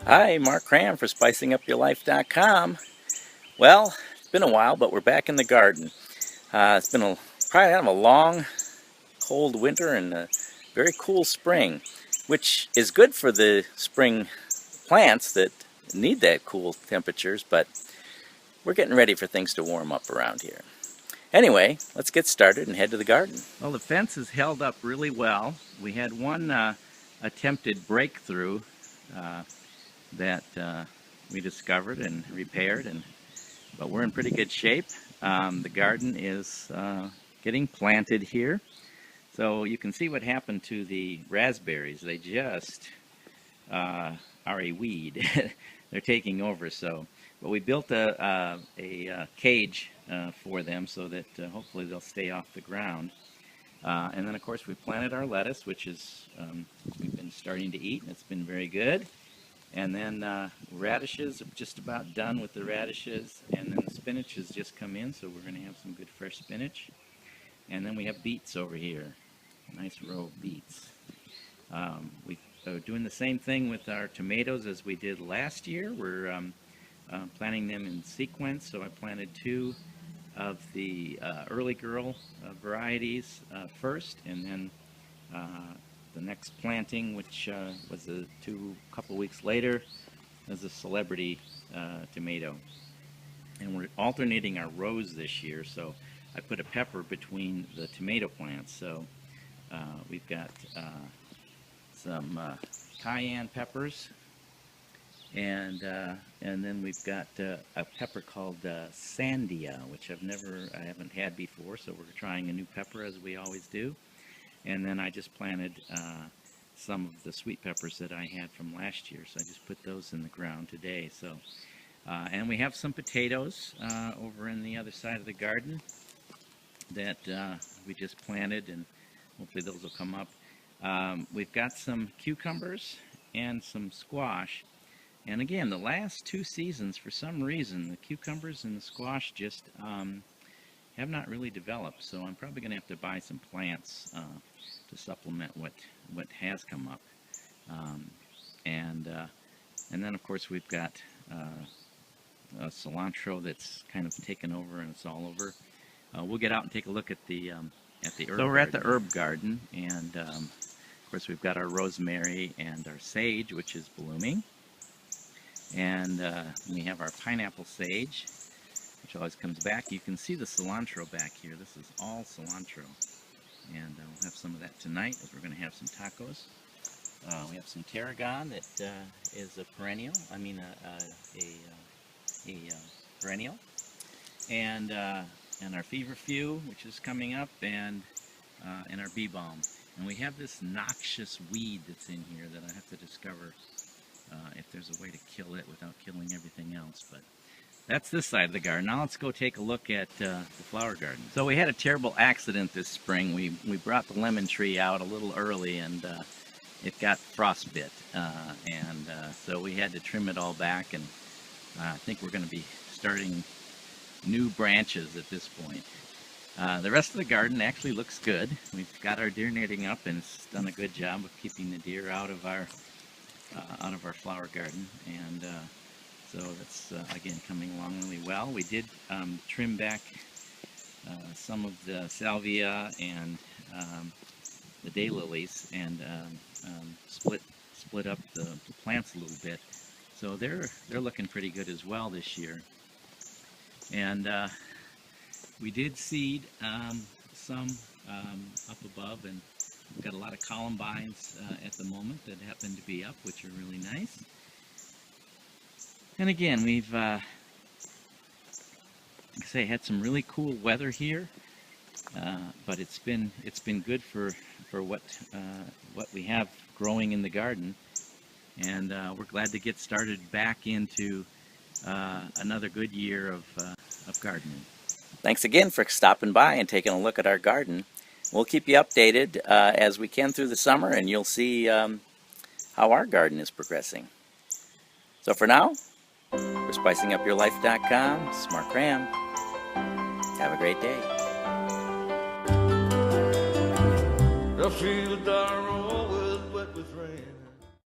Hi, Mark Cram for SpicingUpYourLife.com. Well, it's been a while, but we're back in the garden. It's been probably kind of a long, cold winter and a very cool spring, which is good for the spring plants that need that cool temperatures, but we're getting ready for things to warm up around here. Anyway, let's get started and head to the garden. Well, the fence has held up really well. We had one attempted breakthrough that we discovered and repaired, but we're in pretty good shape. The garden is getting planted here, so you can see what happened to the raspberries. They just are a weed. They're taking over. But we built a cage for them so that hopefully they'll stay off the ground. And then of course we planted our lettuce, which is we've been starting to eat, and it's been very good. And then radishes, I'm just about done with the radishes. And then the spinach has just come in, so we're going to have some good fresh spinach. And then we have beets over here, a nice row of beets. We're doing the same thing with our tomatoes as we did last year. We're planting them in sequence, so I planted two of the early girl varieties first, and then the next planting, which was a couple weeks later, is a celebrity tomato. And we're alternating our rows this year, so I put a pepper between the tomato plants. So we've got some cayenne peppers, and then we've got a pepper called Sandia, which I haven't had before, so we're trying a new pepper as we always do. And then I just planted some of the sweet peppers that I had from last year, so I just put those in the ground today. So, and we have some potatoes over in the other side of the garden that we just planted, and hopefully those will come up. We've got some cucumbers and some squash. And again, the last two seasons, for some reason, the cucumbers and the squash just have not really developed. So I'm probably going to have to buy some plants to supplement what has come up. And then, of course, we've got cilantro that's kind of taken over, and it's all over. We'll get out and take a look at the herb garden. So we're at the herb garden, and of course we've got our rosemary and our sage, which is blooming. And we have our pineapple sage, which always comes back. You can see the cilantro back here. This is all cilantro. And we'll have some of that tonight as we're going to have some tacos. We have some tarragon that is a perennial. I mean a perennial. And our feverfew, which is coming up, and our bee balm. And we have this noxious weed that's in here that I have to discover if there's a way to kill it without killing everything else. But that's this side of the garden. Now let's go take a look at the flower garden. So we had a terrible accident this spring. We brought the lemon tree out a little early, and it got frostbit. So we had to trim it all back, and I think we're going to be starting new branches at this point. The rest of the garden actually looks good. We've got our deer netting up, and it's done a good job of keeping the deer out of our flower garden, and so that's again coming along really well. We did trim back some of the salvia and the daylilies, and split up the plants a little bit. So they're looking pretty good as well this year. And we did seed some up above, and we've got a lot of columbines at the moment that happen to be up, which are really nice. And again, we've, like I say, had some really cool weather here, but it's been good for what we have growing in the garden, and we're glad to get started back into another good year of gardening. Thanks again for stopping by and taking a look at our garden. We'll keep you updated as we can through the summer, and you'll see how our garden is progressing. So for now, for SpicingUpYourLife.com, this is Mark Cram. Have a great day. I feel the road